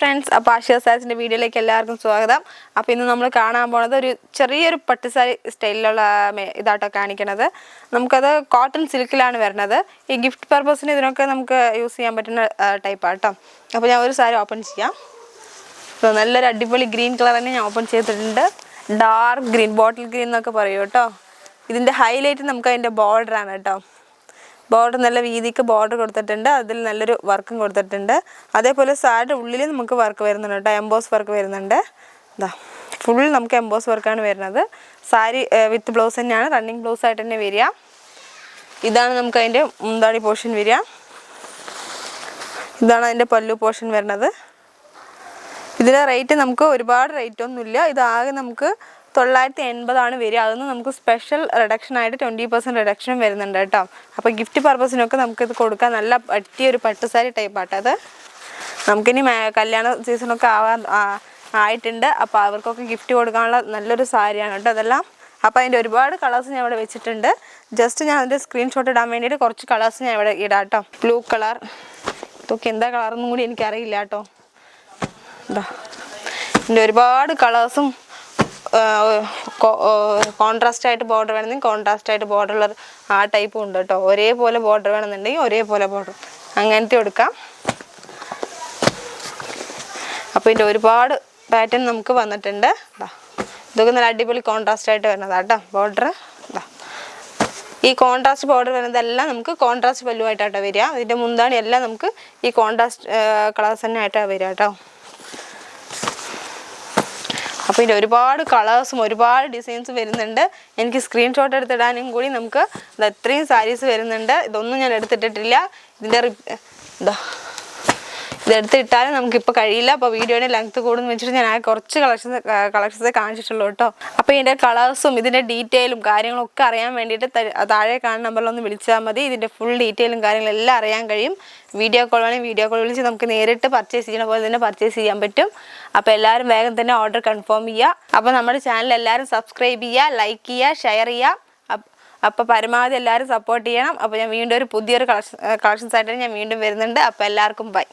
Friends, അപ്പോൾ ആഷിയ സാരീസിൻ്റെ വീഡിയോയിലേക്ക് എല്ലാവർക്കും സ്വാഗതം. അപ്പോൾ ഇന്ന് നമ്മൾ കാണാൻ പോണത് ഒരു ചെറിയൊരു പട്ടുസാരി സ്റ്റൈലിലുള്ള ഇതാട്ടോ കാണിക്കണത്. നമുക്കത് കോട്ടൺ സിൽക്കിലാണ് വരുന്നത്. ഈ ഗിഫ്റ്റ് പർപ്പസിന് ഇതിനൊക്കെ നമുക്ക് യൂസ് ചെയ്യാൻ പറ്റുന്ന ടൈപ്പാട്ടോ. അപ്പോൾ ഞാൻ ഒരു സാരി ഓപ്പൺ ചെയ്യാം. നല്ലൊരു അടിപൊളി ഗ്രീൻ കളർ തന്നെ ഞാൻ ഓപ്പൺ ചെയ്തിട്ടുണ്ട്. ഡാർക്ക് ഗ്രീൻ, ബോട്ടിൽ ഗ്രീൻ എന്നൊക്കെ പറയും കേട്ടോ. ഇതിൻ്റെ ഹൈലൈറ്റ് നമുക്ക് അതിൻ്റെ ബോർഡറാണ് കേട്ടോ. ബോർഡർ നല്ല വീതിക്ക് ബോർഡർ കൊടുത്തിട്ടുണ്ട്. അതിൽ നല്ലൊരു വർക്കും കൊടുത്തിട്ടുണ്ട്. അതേപോലെ സാരിയുടെ ഉള്ളിൽ നമുക്ക് വർക്ക് വരുന്നുണ്ട് കേട്ടോ. എംബോസ് വർക്ക് വരുന്നുണ്ട്. ഇതാ ഫുൾ നമുക്ക് എംബോസ് വർക്കാണ് വരുന്നത്. സാരി വിത്ത് ബ്ലൗസ് തന്നെയാണ്, റണ്ണിങ് ബ്ലൗസ് ആയിട്ട് തന്നെ വരിക. ഇതാണ് നമുക്ക് അതിൻ്റെ മുന്താണി പോർഷൻ വരിക. ഇതാണ് അതിൻ്റെ പല്ലു പോർഷൻ വരുന്നത്. ഇതിൻ്റെ റേറ്റ് നമുക്ക് ഒരുപാട് റേറ്റ് ഒന്നുമില്ല. ഇതാകെ നമുക്ക് 980 വരിക. അതൊന്നും നമുക്ക് സ്പെഷ്യൽ റിഡക്ഷനായിട്ട് 20% റിഡക്ഷൻ വരുന്നുണ്ട് കേട്ടോ. അപ്പോൾ ഗിഫ്റ്റ് പർപ്പസിനൊക്കെ നമുക്കിത് കൊടുക്കാൻ നല്ല പറ്റിയൊരു പട്ടുസാരി ടൈപ്പാട്ടോ. അത് നമുക്കിനി കല്യാണ സീസണൊക്കെ ആയിട്ടുണ്ട്. അപ്പോൾ അവർക്കൊക്കെ ഗിഫ്റ്റ് കൊടുക്കാനുള്ള നല്ലൊരു സാരിയാണ് കേട്ടോ അതെല്ലാം. അപ്പോൾ അതിൻ്റെ ഒരുപാട് കളേഴ്സ് ഞാൻ ഇവിടെ വെച്ചിട്ടുണ്ട്. ജസ്റ്റ് ഞാൻ അതിൻ്റെ സ്ക്രീൻഷോട്ട് ഇടാൻ വേണ്ടിയിട്ട് കുറച്ച് കളേഴ്സ് ഞാൻ ഇവിടെ ഇടാം കേട്ടോ. ബ്ലൂ കളർ, ഇതൊക്കെ എന്താ കളറെന്നും കൂടി എനിക്കറിയില്ല കേട്ടോ. ഇതാ ഇതിൻ്റെ ഒരുപാട് കളേഴ്സും കോൺട്രാസ്റ്റ് ആയിട്ട് ബോർഡർ വേണമെങ്കിൽ കോൺട്രാസ്റ്റ് ആയിട്ട് ബോർഡറുള്ള ആ ടൈപ്പും ഉണ്ട് കേട്ടോ. ഒരേപോലെ ബോർഡർ വേണമെന്നുണ്ടെങ്കിൽ ഒരേപോലെ ബോർഡർ അങ്ങനത്തെ കൊടുക്കാം. അപ്പോൾ ഇതിൻ്റെ ഒരുപാട് പാറ്റേൺ നമുക്ക് വന്നിട്ടുണ്ട്. ഇതൊക്കെ നല്ല അടിപൊളി കോൺട്രാസ്റ്റ് ആയിട്ട് വരുന്നതാണ് കേട്ടോ ബോർഡർ. ഈ കോൺട്രാസ്റ്റ് ബോർഡർ വരുന്നതെല്ലാം നമുക്ക് കോൺട്രാസ്റ്റ് പല്ലുമായിട്ടാട്ടോ വരിക. ഇതിൻ്റെ മുന്താണി എല്ലാം നമുക്ക് ഈ കോൺട്രാസ്റ്റ് കളേഴ്സ് തന്നെ ആയിട്ടാണ് വരിക കേട്ടോ. അപ്പോൾ ഇതിൻ്റെ ഒരുപാട് കളേഴ്സും ഒരുപാട് ഡിസൈൻസും വരുന്നുണ്ട്. എനിക്ക് സ്ക്രീൻഷോട്ട് എടുത്തിടാനും കൂടി നമുക്ക് ഇത്രയും സാരീസ് വരുന്നുണ്ട്. ഇതൊന്നും ഞാൻ എടുത്തിട്ടിട്ടില്ല. ഇതിൻ്റെ ഇതെടുത്തിട്ടാലും നമുക്കിപ്പോൾ കഴിയില്ല. അപ്പോൾ വീഡിയോയുടെ ലെങ്ത്ത് കൂടുമെന്ന് വെച്ചിട്ട് ഞാൻ കുറച്ച് കളക്ഷൻസ് കാണിച്ചിട്ടുള്ളൂ കേട്ടോ. അപ്പോൾ ഇതിൻ്റെ കളേഴ്സും ഇതിൻ്റെ ഡീറ്റെയിലും കാര്യങ്ങളൊക്കെ അറിയാൻ വേണ്ടിയിട്ട് താഴെ കാണുന്ന നമ്പറിലൊന്ന് വിളിച്ചാൽ മതി. ഇതിൻ്റെ ഫുൾ ഡീറ്റെയിലും കാര്യങ്ങളെല്ലാം അറിയാൻ കഴിയും. വീഡിയോ കോൾ വേണമെങ്കിൽ വീഡിയോ കോൾ വിളിച്ച് നമുക്ക് നേരിട്ട് പർച്ചേസ് ചെയ്യുന്ന പോലെ തന്നെ പർച്ചേസ് ചെയ്യാൻ പറ്റും. അപ്പോൾ എല്ലാവരും വേഗം തന്നെ ഓർഡർ കൺഫേം ചെയ്യുക. അപ്പോൾ നമ്മുടെ ചാനൽ എല്ലാവരും സബ്സ്ക്രൈബ് ചെയ്യുക, ലൈക്ക് ചെയ്യുക, ഷെയർ ചെയ്യുക. അപ്പോൾ പരമാവധി എല്ലാവരും സപ്പോർട്ട് ചെയ്യണം. അപ്പോൾ ഞാൻ വീണ്ടും ഒരു പുതിയൊരു കളക്ഷൻസ് ആയിട്ട് ഞാൻ വീണ്ടും വരുന്നുണ്ട്. അപ്പോൾ എല്ലാവർക്കും ബൈ.